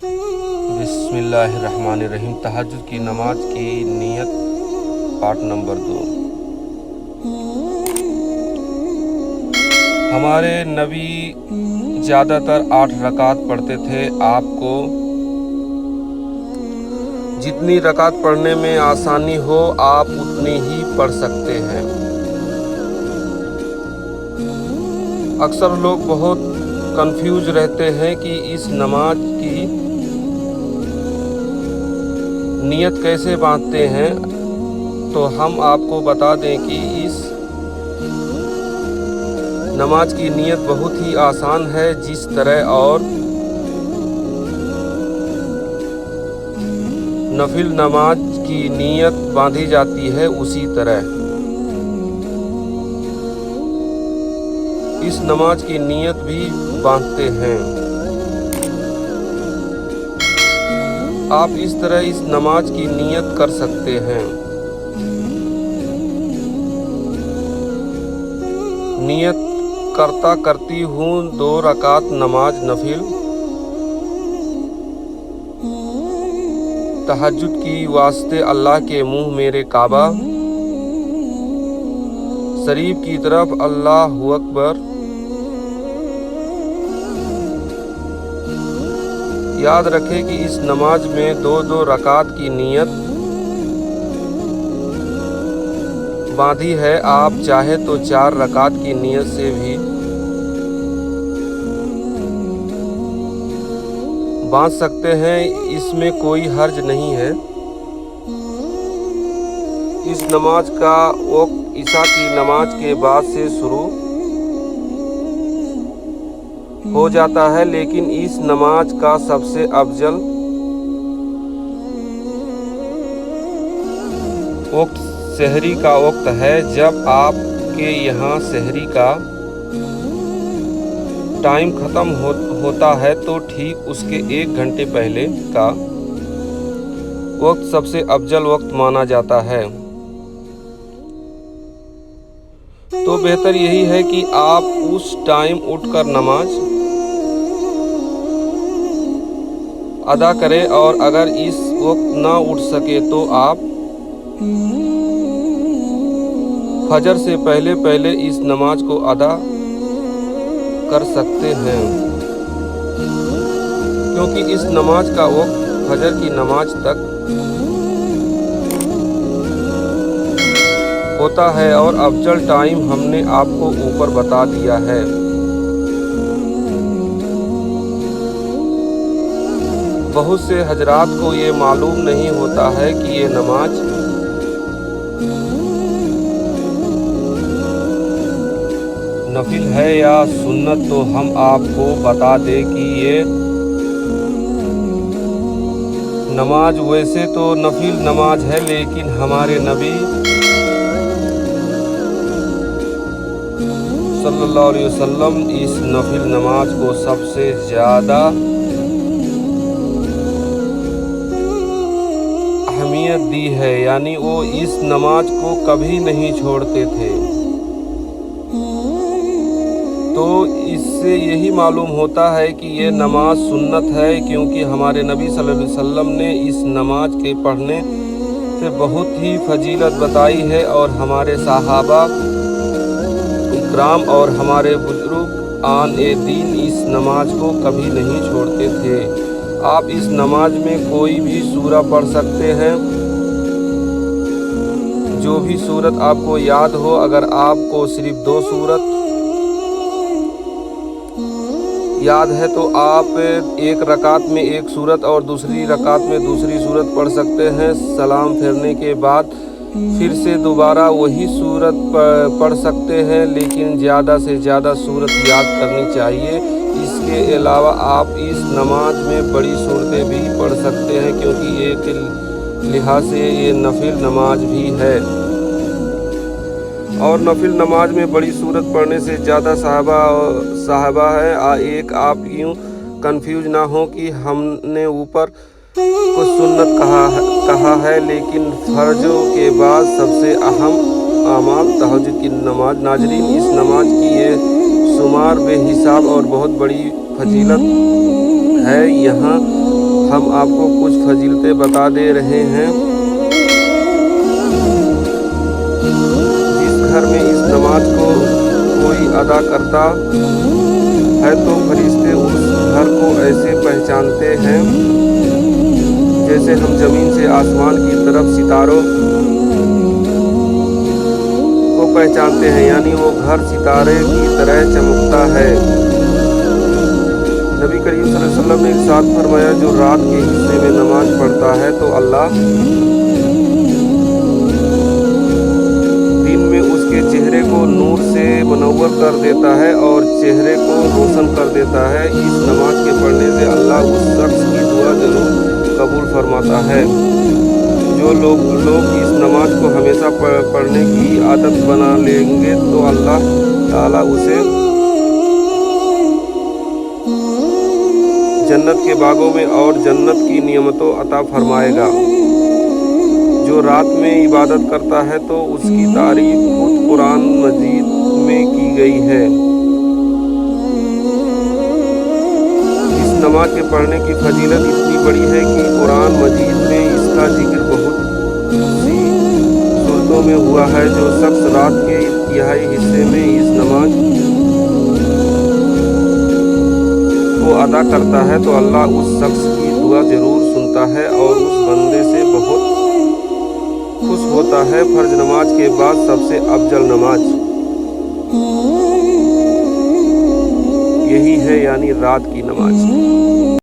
بسم اللہ الرحمن الرحیم۔ تہجد کی نماز کی نیت پارٹ نمبر 2۔ ہمارے نبی زیادہ تر 8 رکعت پڑھتے تھے۔ آپ کو جتنی رکعت پڑھنے میں آسانی ہو آپ اتنی ہی پڑھ سکتے ہیں۔ اکثر لوگ بہت کنفیوز رہتے ہیں کہ اس نماز کی نیت کیسے باندھتے ہیں، تو ہم آپ کو بتا دیں کہ اس نماز کی نیت بہت ہی آسان ہے۔ جس طرح اور نفل نماز کی نیت باندھی جاتی ہے اسی طرح اس نماز کی نیت بھی باندھتے ہیں۔ آپ اس طرح اس نماز کی نیت کر سکتے ہیں۔ نیت کرتی ہوں 2 رکعت نماز نفل تہجد کی واسطے اللہ کے منہ میرے کعبہ شریف کی طرف اللہ اکبر۔ یاد رکھیں کہ اس نماز میں 2 رکعت کی نیت باندھی ہے۔ آپ چاہے تو 4 رکعت کی نیت سے بھی باندھ سکتے ہیں، اس میں کوئی حرج نہیں ہے۔ اس نماز کا وقت عشاء کی نماز کے بعد سے شروع ہو جاتا ہے، لیکن اس نماز کا سب سے افضل وقت سحری کا وقت ہے۔ جب آپ کے یہاں سحری کا ٹائم ختم ہوتا ہے تو ٹھیک اس کے 1 گھنٹے پہلے کا وقت سب سے افضل وقت مانا جاتا ہے۔ تو بہتر یہی ہے کہ آپ اس ٹائم اٹھ کر نماز ادا کریں، اور اگر اس وقت نہ اٹھ سکے تو آپ فجر سے پہلے اس نماز کو ادا کر سکتے ہیں، کیونکہ اس نماز کا وقت فجر کی نماز تک ہوتا ہے، اور افضل ٹائم ہم نے آپ کو اوپر بتا دیا ہے۔ بہت سے حضرات کو یہ معلوم نہیں ہوتا ہے کہ یہ نماز نفل ہے یا سنت، تو ہم آپ کو بتا دیں کہ یہ نماز ویسے تو نفل نماز ہے، لیکن ہمارے نبی صلی اللہ علیہ وسلم اس نفل نماز کو سب سے زیادہ اہمیت دی ہے، یعنی وہ اس نماز کو کبھی نہیں چھوڑتے تھے۔ تو اس سے یہی معلوم ہوتا ہے کہ یہ نماز سنت ہے، کیونکہ ہمارے نبی صلی اللہ علیہ وسلم نے اس نماز کے پڑھنے سے بہت ہی فضیلت بتائی ہے، اور ہمارے صحابہ اکرام اور ہمارے بزرگ آن دین اس نماز کو کبھی نہیں چھوڑتے تھے۔ آپ اس نماز میں کوئی بھی سورہ پڑھ سکتے ہیں، جو بھی سورت آپ کو یاد ہو۔ اگر آپ کو صرف 2 سورت یاد ہے تو آپ 1 رکعت میں 1 سورت اور دوسری رکعت میں دوسری سورت پڑھ سکتے ہیں۔ سلام پھیرنے کے بعد پھر سے دوبارہ وہی سورت پڑھ سکتے ہیں، لیکن زیادہ سے زیادہ سورت یاد کرنی چاہیے۔ اس کے علاوہ آپ اس نماز میں بڑی سورتیں بھی پڑھ سکتے ہیں، کیونکہ ایک لحاظ سے یہ نفل نماز بھی ہے، اور نفل نماز میں بڑی سورت پڑھنے سے زیادہ صحابہ ہے۔ آپ یوں کنفیوز نہ ہو کہ ہم نے اوپر کو سنت کہا ہے، لیکن فرضوں کے بعد سب سے اہم اعمال تہجد کی نماز۔ ناظرین، اس نماز کی یہ شمار بے حساب اور بہت بڑی فضیلت ہے۔ یہاں ہم آپ کو کچھ فضیلتیں بتا دے رہے ہیں۔ جس گھر میں اس نماز کو کوئی ادا کرتا ہے تو فرشتے اس گھر کو ایسے پہچانتے ہیں جیسے ہم زمین سے آسمان کی طرف ستاروں کو پہچانتے ہیں، یعنی وہ گھر ستارے کی طرح چمکتا ہے۔ نبی کریم صلی اللہ علیہ وسلم نے ارشاد فرمایا، جو رات کے حصے میں نماز پڑھتا ہے تو اللہ دن میں اس کے چہرے کو نور سے منور کر دیتا ہے اور چہرے کو روشن کر دیتا ہے۔ اس نماز کے پڑھنے سے اللہ اس شخص کی دعا ضرور قبول فرماتا ہے۔ جو لوگ اس نماز کو ہمیشہ پڑھنے کی عادت بنا لیں گے تو اللہ تعالیٰ اسے جنت کے باغوں میں اور جنت کی نعمتوں عطا فرمائے گا۔ جو رات میں عبادت کرتا ہے تو اس کی تعریف خود قرآن مجید میں کی گئی ہے۔ اس نماز کے پڑھنے کی فضیلت اتنی بڑی ہے کہ قرآن مجید میں اس کا ذکر بہت سی صورتوں میں ہوا ہے۔ جو شخص رات کے تہائی حصے میں اس نماز کو ادا کرتا ہے تو اللہ اس شخص کی دعا ضرور سنتا ہے اور اس بندے سے بہت خوش ہوتا ہے۔ فرض نماز کے بعد سب سے افضل نماز یہی ہے، یعنی رات کی نماز۔